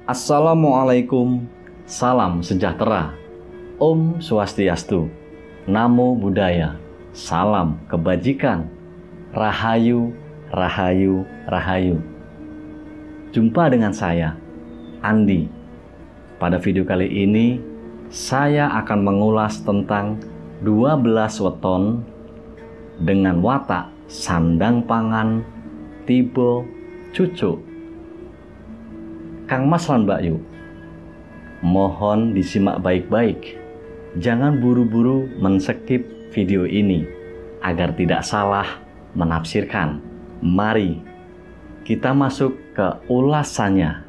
Assalamualaikum, salam sejahtera, Om Swastiastu, Namo Buddhaya, salam kebajikan, Rahayu, Rahayu, Rahayu. Jumpa dengan saya, Andi. Pada video kali ini, saya akan mengulas tentang 12 weton dengan watak sandang pangan, tiba, cucuk. Kang Mas lan Mbak Yu, mohon disimak baik-baik. Jangan buru-buru men-skip video ini agar tidak salah menafsirkan. Mari kita masuk ke ulasannya.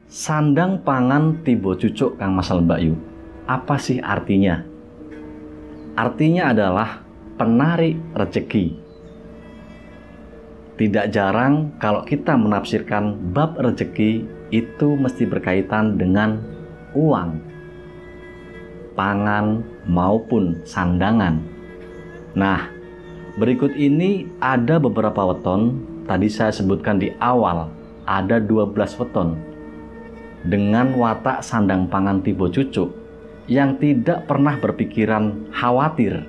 Sandang pangan tiba cucuk Kang Mas lan Mbak Yu. Apa sih artinya? Artinya adalah penarik rezeki. Tidak jarang kalau kita menafsirkan bab rezeki itu mesti berkaitan dengan uang, pangan maupun sandangan. Nah, berikut ini ada beberapa weton. Tadi saya sebutkan di awal ada 12 weton dengan watak sandang pangan tiba cucuk yang tidak pernah berpikiran khawatir.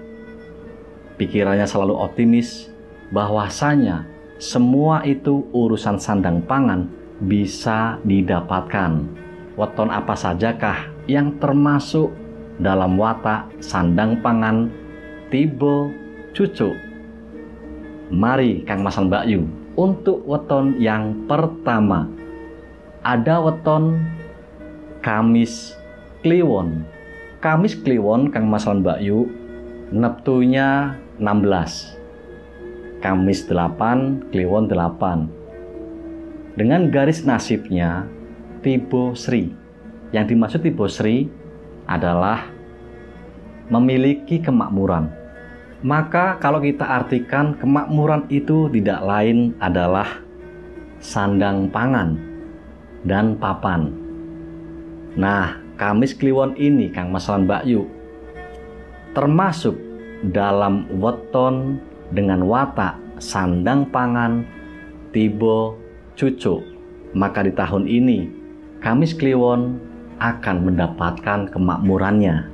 Pikirannya selalu optimis bahwasanya semua itu urusan sandang pangan bisa didapatkan. Weton apa sajakah yang termasuk dalam watak sandang pangan tiba cucuk? Mari Kang Mas lan Mbak Yu, untuk weton yang pertama ada weton Kamis Kliwon. Kamis Kliwon Kang Mas lan Mbak Yu, neptunya 16, Kamis 8, Kliwon 8. Dengan garis nasibnya tiba Sri. Yang dimaksud tiba Sri adalah memiliki kemakmuran. Maka kalau kita artikan kemakmuran itu tidak lain adalah sandang pangan dan papan. Nah, Kamis Kliwon ini Kang Mas lan Mbak Yu termasuk dalam weton dengan watak sandang pangan tiba cucuk. Maka di tahun ini Kamis Kliwon akan mendapatkan kemakmurannya.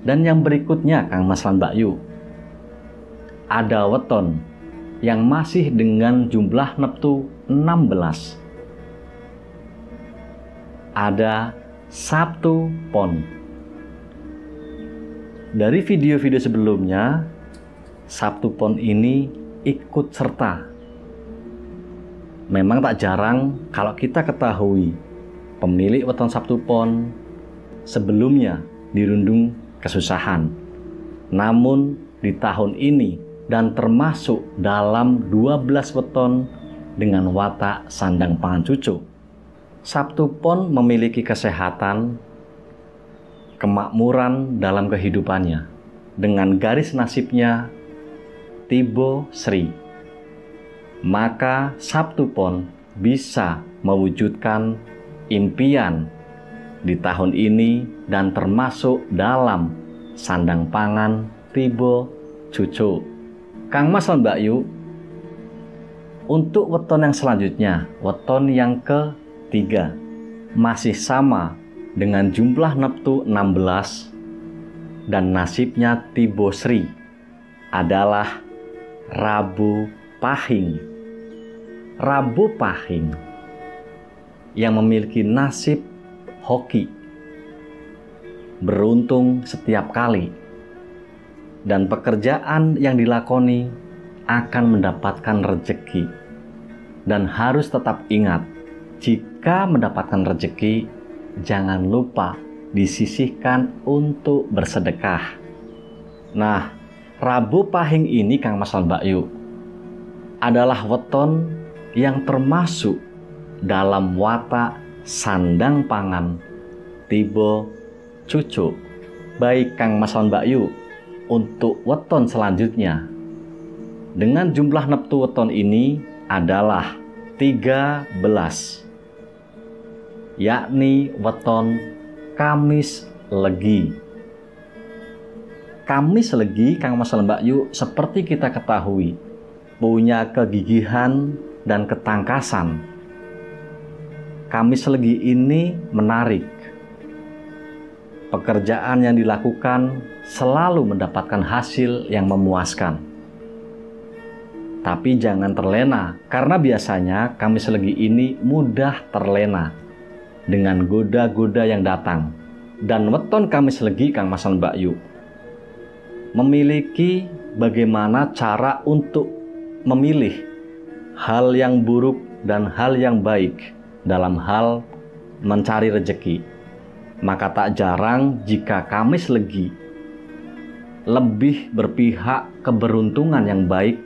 Dan yang berikutnya Kang Mas lan Mbak Yu, ada weton yang masih dengan jumlah neptu 16. Ada Sabtu Pon. Dari video-video sebelumnya, Sabtu Pon ini ikut serta. Memang tak jarang kalau kita ketahui pemilik weton Sabtu Pon sebelumnya dirundung kesusahan. Namun di tahun ini dan termasuk dalam 12 weton dengan watak sandang pangan cucuk, Sabtu Pon memiliki kesehatan, kemakmuran dalam kehidupannya dengan garis nasibnya tiba Sri. Maka Sabtu Pon bisa mewujudkan impian di tahun ini dan termasuk dalam sandang pangan tiba cucuk. Kang Mas lan Mbak Yu, untuk weton yang selanjutnya, weton yang ketiga, masih sama dengan jumlah neptu 16 dan nasibnya tiba Sri adalah Rabu Pahing. Rabu Pahing yang memiliki nasib hoki, beruntung setiap kali, dan pekerjaan yang dilakoni akan mendapatkan rezeki. Dan harus tetap ingat, jika mendapatkan rezeki, jangan lupa disisihkan untuk bersedekah. Nah, Rabu Pahing ini Kang Mas lan Mbak Yu adalah weton yang termasuk dalam watak sandang pangan tiba cucuk. Baik Kang Mas lan Mbak Yu, untuk weton selanjutnya dengan jumlah neptu weton ini adalah 13, yakni weton Kamis Legi. Kamis Legi, Kang Mas lan Mbak Yu, seperti kita ketahui, punya kegigihan dan ketangkasan. Kamis Legi ini menarik. Pekerjaan yang dilakukan selalu mendapatkan hasil yang memuaskan. Tapi jangan terlena, karena biasanya Kamis Legi ini mudah terlena dengan goda-goda yang datang. Dan weton Kamis Legi, Kang Mas lan Mbak Yu, memiliki bagaimana cara untuk memilih hal yang buruk dan hal yang baik dalam hal mencari rezeki. Maka tak jarang jika Kamis Legi lebih berpihak keberuntungan yang baik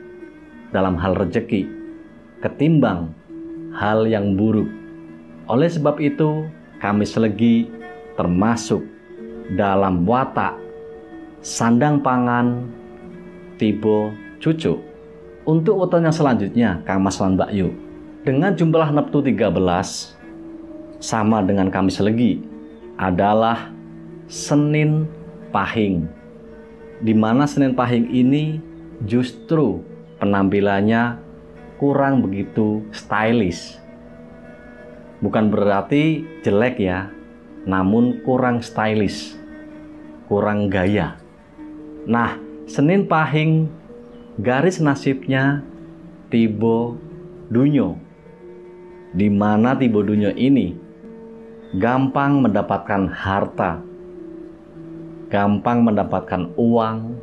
dalam hal rezeki ketimbang hal yang buruk. Oleh sebab itu, Kamis Legi termasuk dalam watak sandang pangan tiba cucu. Untuk weton yang selanjutnya, Kang Mas lan Mbak Yu, dengan jumlah neptu 13 sama dengan Kamis Legi adalah Senin Pahing, di mana Senin Pahing ini justru penampilannya kurang begitu stylish. Bukan berarti jelek ya, namun kurang stylish, kurang gaya. Nah, Senin Pahing garis nasibnya tiba dunyo, di mana tiba dunyo ini gampang mendapatkan harta, gampang mendapatkan uang,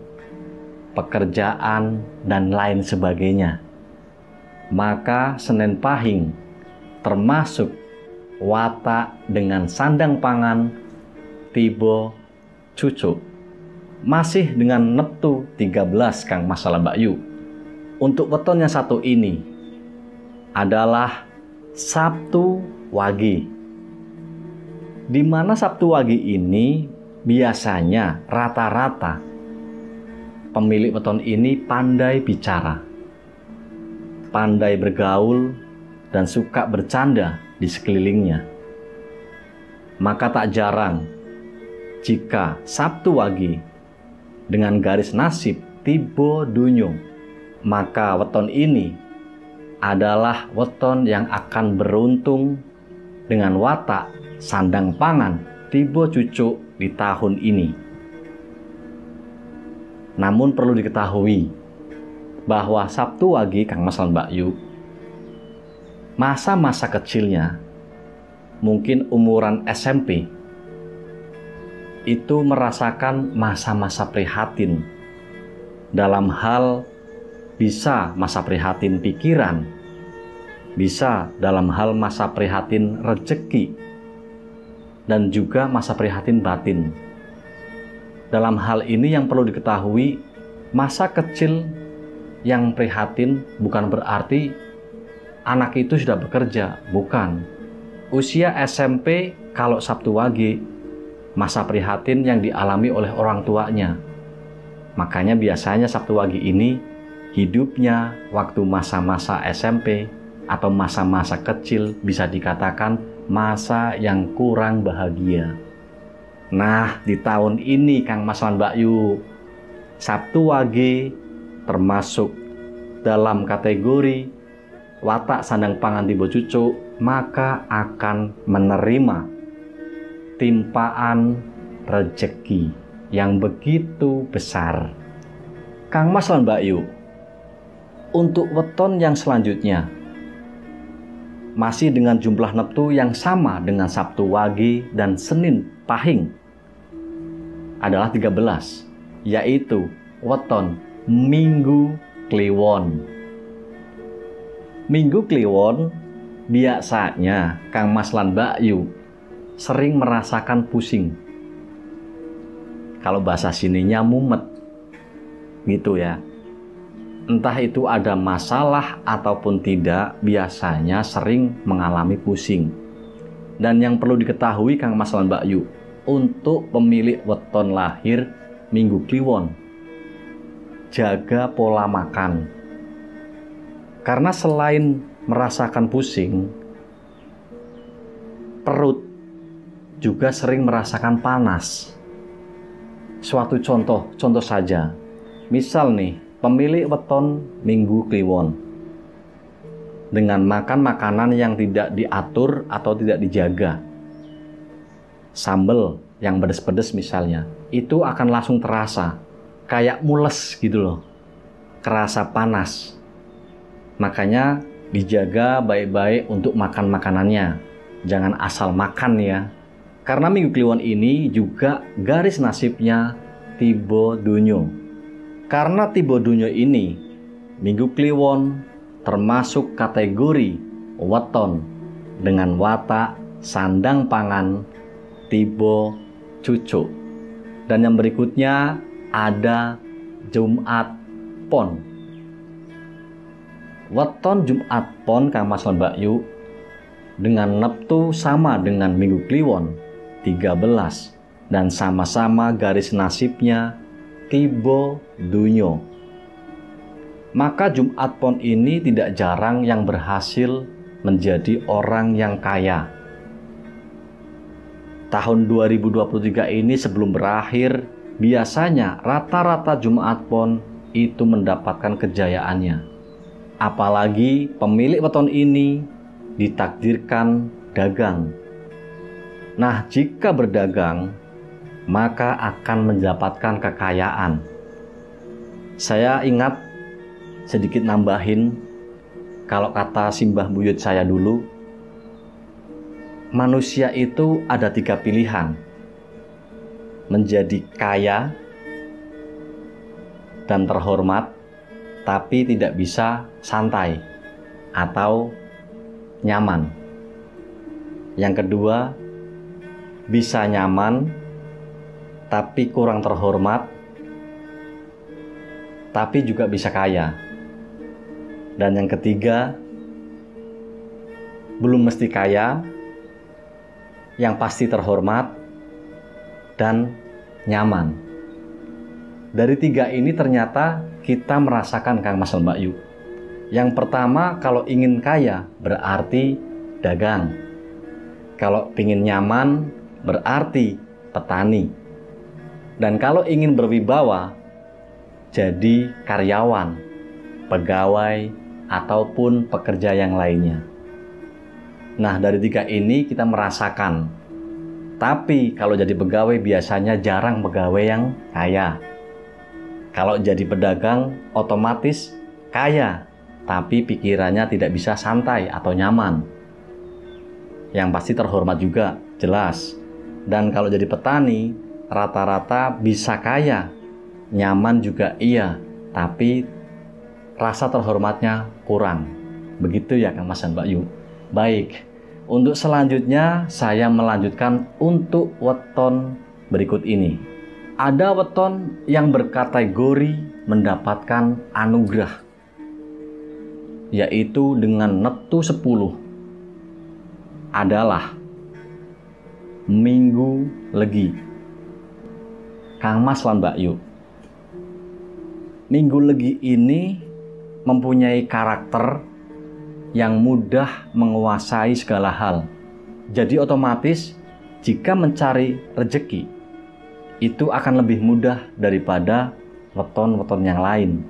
pekerjaan, dan lain sebagainya. Maka Senin Pahing termasuk watak dengan sandang pangan tiba cucu. Masih dengan neptu 13, Kang Mas lan Mbak Yu. Untuk weton yang satu ini adalah Sabtu Wage, di mana Sabtu Wage ini biasanya rata-rata pemilik weton ini pandai bicara, pandai bergaul, dan suka bercanda di sekelilingnya. Maka tak jarang jika Sabtu Wage dengan garis nasib tiba dunyo, maka weton ini adalah weton yang akan beruntung dengan watak sandang pangan tiba cucu di tahun ini. Namun perlu diketahui bahwa Sabtu Wage, Kang Mas lan Mbak Yu, masa-masa kecilnya mungkin umuran SMP itu merasakan masa-masa prihatin dalam hal bisa masa prihatin pikiran, bisa dalam hal masa prihatin rezeki, dan juga masa prihatin batin. Dalam hal ini yang perlu diketahui, masa kecil yang prihatin bukan berarti anak itu sudah bekerja, bukan. Usia SMP kalau Sabtu Wage, masa prihatin yang dialami oleh orang tuanya. Makanya biasanya Sabtu Wage ini hidupnya waktu masa-masa SMP atau masa-masa kecil bisa dikatakan masa yang kurang bahagia. Nah, di tahun ini Kang Mas lan Mbak Yu, Sabtu Wage termasuk dalam kategori watak sandang pangan tiba cucu, maka akan menerima timpaan rezeki yang begitu besar. Kang Mas lan Mbak Yu, untuk weton yang selanjutnya masih dengan jumlah neptu yang sama dengan Sabtu Wage dan Senin Pahing adalah 13, yaitu weton Minggu Kliwon. Minggu Kliwon biasanya Kang Mas lan Mbak Yu sering merasakan pusing. Kalau bahasa sininya mumet gitu ya. Entah itu ada masalah ataupun tidak, biasanya sering mengalami pusing. Dan yang perlu diketahui Kang Mas lan Mbak Yu, untuk pemilik weton lahir Minggu Kliwon, jaga pola makan. Karena selain merasakan pusing, perut juga sering merasakan panas. suatu contoh saja. Misal nih, pemilik weton Minggu Kliwon dengan makan makanan yang tidak diatur atau tidak dijaga, sambal yang pedes-pedes misalnya, itu akan langsung terasa kayak mules gitu loh, kerasa panas. Makanya dijaga baik-baik untuk makan makanannya, jangan asal makan ya. Karena Minggu Kliwon ini juga garis nasibnya Tibo Dunyo. Karena Tibo Dunyo ini, Minggu Kliwon termasuk kategori weton dengan watak sandang pangan Tibo Cucuk. Dan yang berikutnya ada Jumat Pon. Weton Jumat Pon Kang Mas lan Mbak Yu dengan neptu sama dengan Minggu Kliwon 13 dan sama-sama garis nasibnya Tibo Dunyo. Maka Jumat Pon ini tidak jarang yang berhasil menjadi orang yang kaya. Tahun 2023 ini sebelum berakhir, biasanya rata-rata Jumat Pon itu mendapatkan kejayaannya. Apalagi pemilik weton ini ditakdirkan dagang. Nah, jika berdagang, maka akan mendapatkan kekayaan. Saya ingat sedikit nambahin, kalau kata simbah buyut saya dulu, manusia itu ada 3 pilihan. Menjadi kaya dan terhormat, tapi tidak bisa santai atau nyaman. Yang kedua, bisa nyaman tapi kurang terhormat, tapi juga bisa kaya. Dan yang ketiga, belum mesti kaya, yang pasti terhormat dan nyaman. Dari 3 ini ternyata kita merasakan Kang Mas Mbak Yu. Yang pertama, kalau ingin kaya berarti dagang. Kalau ingin nyaman berarti petani. Dan kalau ingin berwibawa, jadi karyawan, pegawai, ataupun pekerja yang lainnya. Nah, dari 3 ini kita merasakan. Tapi kalau jadi pegawai biasanya jarang pegawai yang kaya. Kalau jadi pedagang otomatis kaya, tapi pikirannya tidak bisa santai atau nyaman. Yang pasti terhormat juga, jelas. Dan kalau jadi petani, rata-rata bisa kaya, nyaman juga iya, tapi rasa terhormatnya kurang. Begitu ya Kang Mas dan Mbak Yu. Baik, untuk selanjutnya saya melanjutkan untuk weton berikut ini. Ada weton yang berkategori mendapatkan anugerah, yaitu dengan neptu 10 adalah Minggu Legi. Kang Mas lan Mbak Yu, Minggu Legi ini mempunyai karakter yang mudah menguasai segala hal. Jadi otomatis jika mencari rezeki itu akan lebih mudah daripada weton-weton yang lain.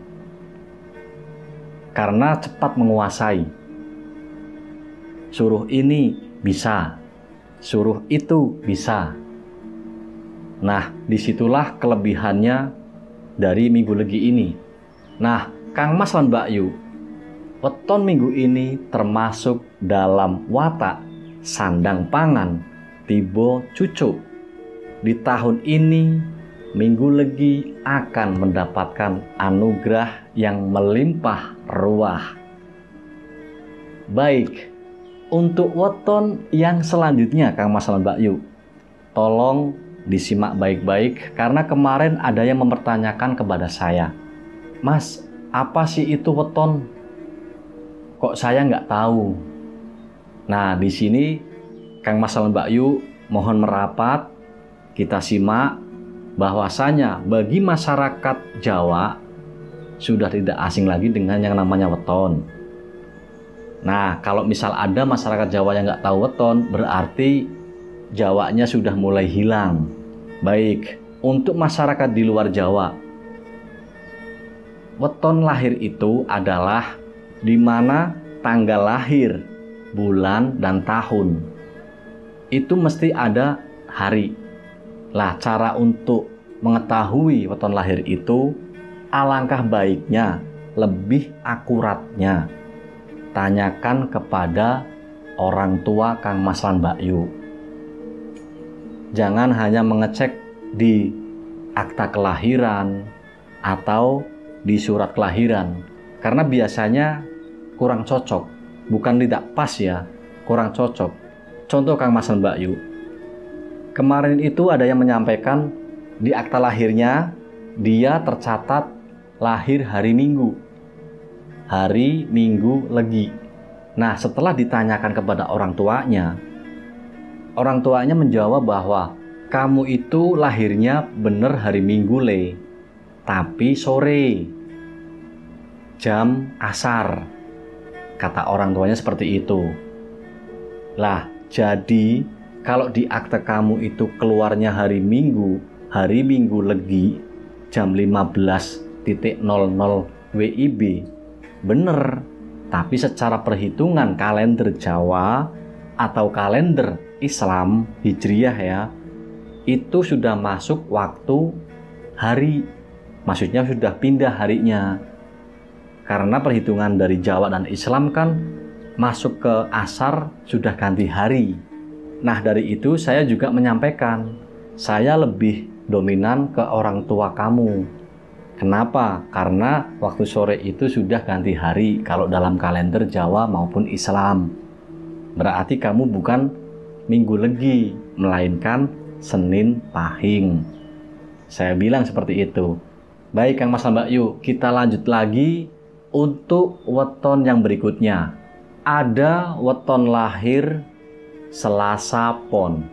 Karena cepat menguasai. Suruh ini bisa, suruh itu bisa. Nah, disitulah kelebihannya dari Minggu Legi ini. Nah, Kang Mas lan Mbak Yu, weton minggu ini termasuk dalam watak sandang pangan Tibo Cucuk. Di tahun ini, Minggu Legi akan mendapatkan anugerah yang melimpah ruah. Baik, untuk weton yang selanjutnya Kang Mas lan Mbak Yu, tolong disimak baik-baik karena kemarin ada yang mempertanyakan kepada saya, Mas, apa sih itu weton? Kok saya nggak tahu? Nah, di sini Kang Mas lan Mbak Yu mohon merapat, kita simak bahwasanya bagi masyarakat Jawa sudah tidak asing lagi dengan yang namanya weton. Nah, kalau misal ada masyarakat Jawa yang nggak tahu weton, berarti Jawanya sudah mulai hilang. Baik, Untuk masyarakat di luar Jawa, weton lahir itu adalah di mana tanggal lahir, bulan, dan tahun. Itu mesti ada hari. Lah, cara untuk mengetahui weton lahir itu, alangkah baiknya, lebih akuratnya, tanyakan kepada orang tua Kang Mas lan Mbak Yu. Jangan hanya mengecek di akta kelahiran atau di surat kelahiran, karena biasanya kurang cocok. Bukan tidak pas ya, kurang cocok. Contoh Kang Mas dan Mbak Yu, kemarin itu ada yang menyampaikan di akta lahirnya dia tercatat lahir hari Minggu, hari Minggu Legi. Nah, setelah ditanyakan kepada orang tuanya menjawab bahwa kamu itu lahirnya bener hari Minggu Le, tapi sore, jam asar. Kata orang tuanya seperti itu. Lah, jadi kalau di akte kamu itu keluarnya hari Minggu Legi, jam 15.00 WIB, bener. Tapi secara perhitungan kalender Jawa atau kalender Islam Hijriyah ya, itu sudah masuk waktu hari, maksudnya sudah pindah harinya. Karena perhitungan dari Jawa dan Islam kan masuk ke asar sudah ganti hari. Nah, dari itu saya juga menyampaikan, saya lebih dominan ke orang tua kamu. Kenapa? Karena waktu sore itu sudah ganti hari kalau dalam kalender Jawa maupun Islam. Berarti kamu bukan Minggu Legi, melainkan Senin Pahing. Saya bilang seperti itu. Baik Kang Mas Mbak Yu, kita lanjut lagi untuk weton yang berikutnya. Ada weton lahir Selasa Pon.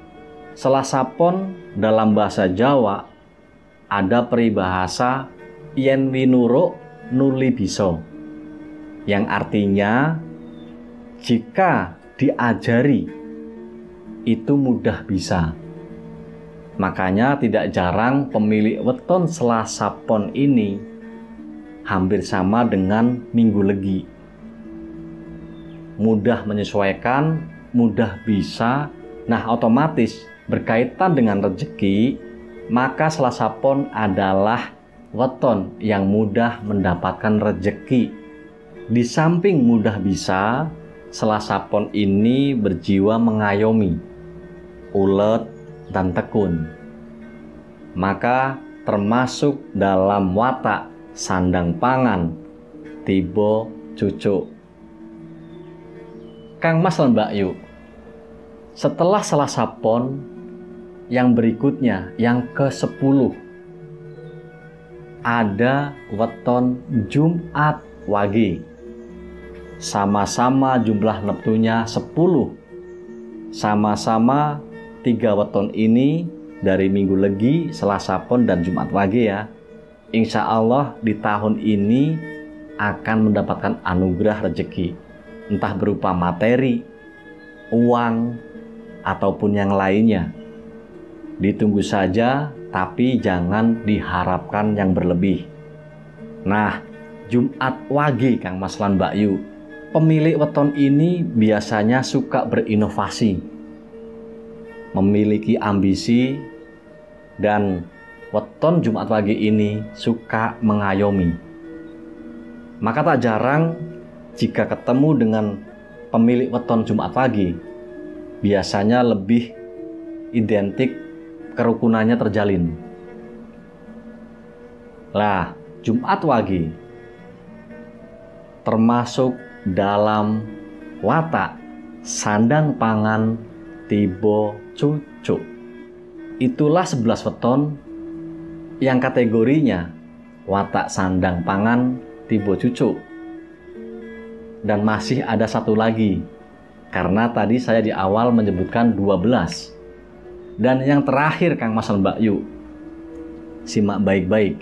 Selasa Pon dalam bahasa Jawa ada peribahasa yen winuro nuli biso, yang artinya jika diajari itu mudah bisa. Makanya tidak jarang pemilik weton Selasa Pon ini hampir sama dengan Minggu Legi. Mudah menyesuaikan, mudah bisa. Nah, otomatis berkaitan dengan rezeki, maka Selasa Pon adalah weton yang mudah mendapatkan rezeki. Di samping mudah bisa, Selasa Pon ini berjiwa mengayomi, ulet dan tekun. Maka termasuk dalam watak sandang pangan, tiba cucuk. Kang Mas dan Mbak Yu, setelah Selasa Pon yang berikutnya, yang ke-10, ada weton Jumat Wage. Sama-sama jumlah neptunya 10. Sama-sama 3 weton ini dari Minggu Legi, Selasa Pon, dan Jumat Wage ya. Insya Allah di tahun ini akan mendapatkan anugerah rezeki, entah berupa materi, uang, ataupun yang lainnya. Ditunggu saja, tapi jangan diharapkan yang berlebih. Nah, Jumat Wage Kang Mas lan Mbak Yu, pemilik weton ini biasanya suka berinovasi, memiliki ambisi, dan weton Jumat Wage ini suka mengayomi. Maka tak jarang jika ketemu dengan pemilik weton Jumat Wage, biasanya lebih identik kerukunannya terjalin. Lah, Jumat Wage termasuk dalam watak sandang pangan tiba cucuk. Itulah 11 weton yang kategorinya watak sandang pangan tiba cucuk. Dan masih ada satu lagi, karena tadi saya di awal menyebutkan 12. Dan yang terakhir Kang Mas dan Mbak Yu, simak baik-baik.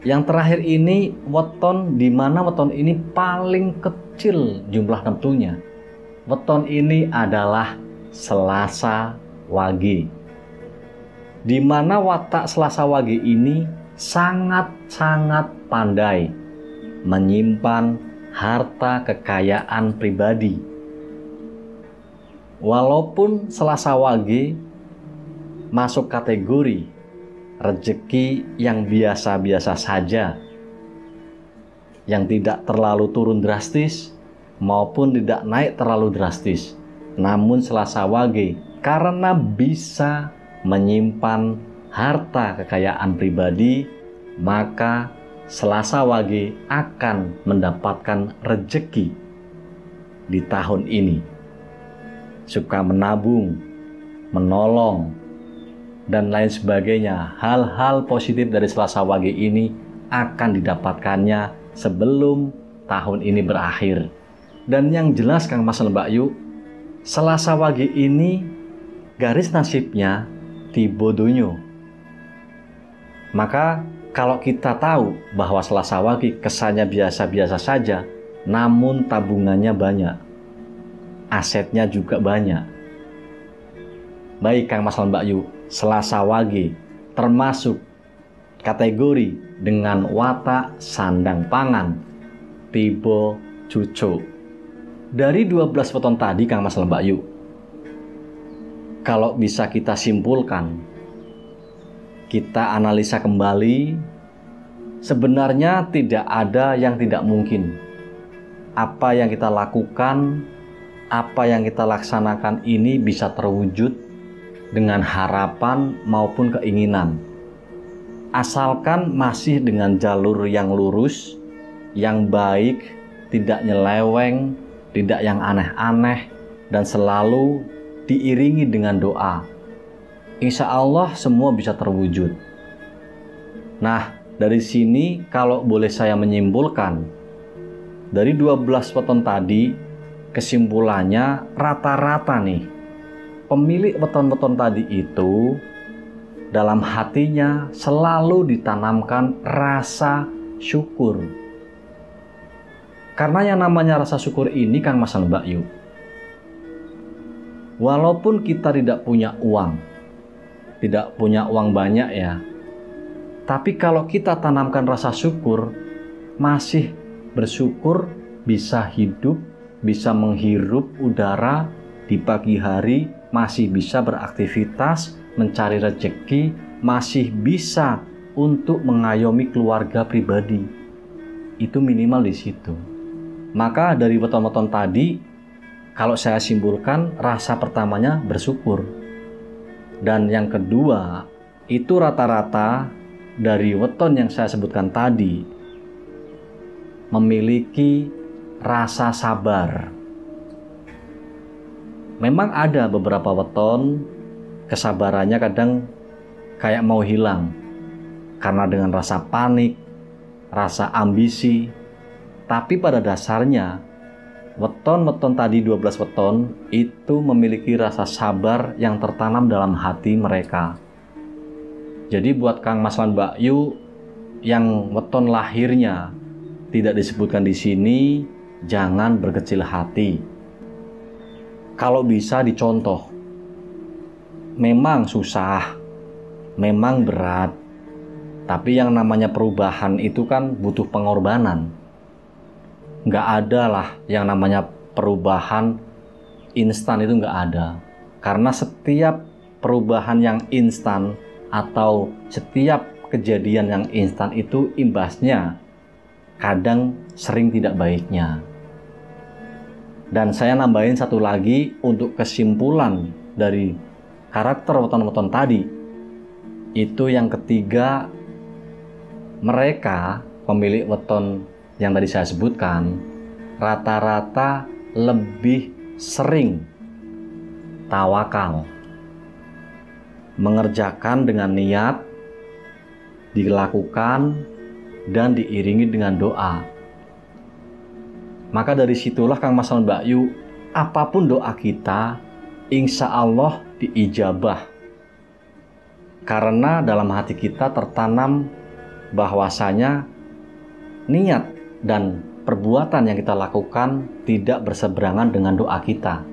Yang terakhir ini weton, di mana weton ini paling kecil jumlah neptunya. Weton ini adalah Selasa Wage. di mana watak Selasa Wage ini sangat-sangat pandai menyimpan harta kekayaan pribadi. Walaupun Selasa Wage masuk kategori rezeki yang biasa-biasa saja, yang tidak terlalu turun drastis maupun tidak naik terlalu drastis, namun Selasa Wage karena bisa menyimpan harta kekayaan pribadi, maka Selasa Wage akan mendapatkan rezeki di tahun ini. Suka menabung, menolong, dan lain sebagainya. Hal-hal positif dari Selasa Wage ini akan didapatkannya sebelum tahun ini berakhir. Dan yang jelas Kang Mas dan Mbak Yu, Selasa Wage ini garis nasibnya di Bodonyo. Maka kalau kita tahu bahwa Selasa Wage kesannya biasa-biasa saja, namun tabungannya banyak, asetnya juga banyak. Baik Kang Mas dan Mbak Yu, Selasa Wage termasuk kategori dengan watak sandang pangan tipe cucuk. Dari 12 weton tadi Kang Mas dan Mbak Yu, kalau bisa kita simpulkan, kita analisa kembali, sebenarnya tidak ada yang tidak mungkin. Apa yang kita lakukan, apa yang kita laksanakan ini bisa terwujud dengan harapan maupun keinginan. Asalkan masih dengan jalur yang lurus, yang baik, tidak nyeleweng, tidak yang aneh-aneh, dan selalu diiringi dengan doa. Insya Allah semua bisa terwujud. Nah, dari sini kalau boleh saya menyimpulkan, dari 12 weton tadi, kesimpulannya rata-rata nih, pemilik weton-weton tadi itu dalam hatinya selalu ditanamkan rasa syukur. Karena yang namanya rasa syukur ini Kang Mas dan Mbak Yu, walaupun kita tidak punya uang banyak ya, tapi kalau kita tanamkan rasa syukur, masih bersyukur bisa hidup, bisa menghirup udara di pagi hari, masih bisa beraktivitas, mencari rezeki, masih bisa untuk mengayomi keluarga pribadi. Itu minimal di situ. Maka dari weton-weton tadi, kalau saya simpulkan, rasa pertamanya bersyukur. Dan yang kedua, itu rata-rata dari weton yang saya sebutkan tadi, memiliki rasa sabar. Memang ada beberapa weton, kesabarannya kadang kayak mau hilang. Karena dengan rasa panik, rasa ambisi. Tapi pada dasarnya, weton-weton tadi 12 weton itu memiliki rasa sabar yang tertanam dalam hati mereka. Jadi buat Kang Mas dan Mbak Yu yang weton lahirnya tidak disebutkan di sini, jangan berkecil hati. Kalau bisa dicontoh. Memang susah, memang berat, tapi yang namanya perubahan itu kan butuh pengorbanan. Nggak ada lah yang namanya perubahan instan, itu nggak ada. Karena setiap perubahan yang instan atau setiap kejadian yang instan itu imbasnya kadang sering tidak baiknya. Dan saya nambahin satu lagi untuk kesimpulan dari karakter weton-weton tadi. Itu yang ketiga, mereka pemilik weton yang tadi saya sebutkan rata-rata lebih sering tawakal, mengerjakan dengan niat, dilakukan dan diiringi dengan doa. Maka dari situlah Kang Mas dan Mbak Yu, apapun doa kita, insya Allah diijabah. Karena dalam hati kita tertanam bahwasanya niat dan perbuatan yang kita lakukan tidak berseberangan dengan doa kita.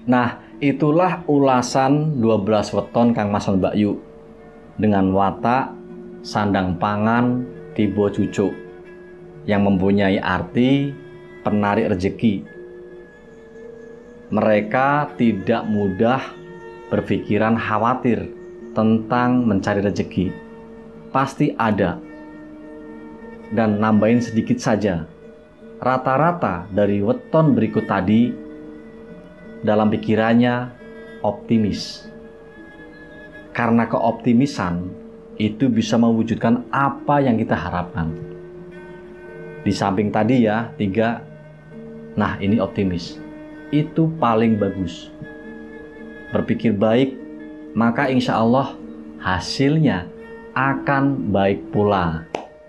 Nah, itulah ulasan 12 weton Kang Mas dan Mbak Yu. dengan watak sandang pangan tibo cucuk yang mempunyai arti penarik rezeki. Mereka tidak mudah berpikiran khawatir tentang mencari rezeki. Pasti ada. Dan nambahin sedikit saja. Rata-rata dari weton berikut tadi dalam pikirannya optimis. Karena keoptimisan itu bisa mewujudkan apa yang kita harapkan. Di samping tadi ya, 3. Nah, ini optimis. Itu paling bagus. Berpikir baik, maka insya Allah hasilnya akan baik pula.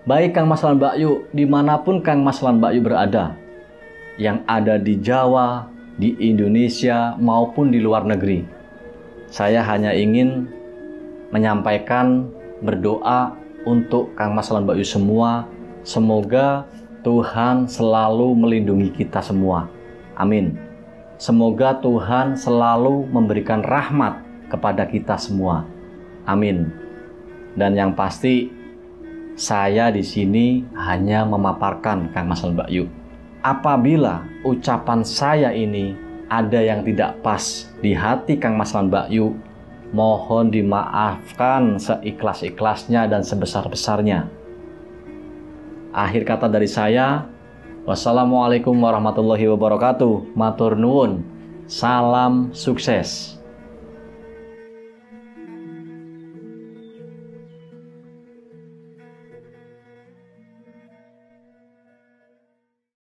Baik Kang Mas lan Mbak Yu, dimanapun Kang Mas lan Mbak Yu berada, yang ada di Jawa, di Indonesia maupun di luar negeri, saya hanya ingin menyampaikan berdoa untuk Kang Mas lan Mbak Yu semua. Semoga Tuhan selalu melindungi kita semua. Amin. Semoga Tuhan selalu memberikan rahmat kepada kita semua. Amin. Dan yang pasti, saya di sini hanya memaparkan Kang Mas lan Mbak Yu. Apabila ucapan saya ini ada yang tidak pas di hati Kang Mas lan Mbak Yu, mohon dimaafkan seikhlas-ikhlasnya dan sebesar-besarnya. Akhir kata dari saya, wassalamualaikum warahmatullahi wabarakatuh. Matur nuwun. Salam sukses.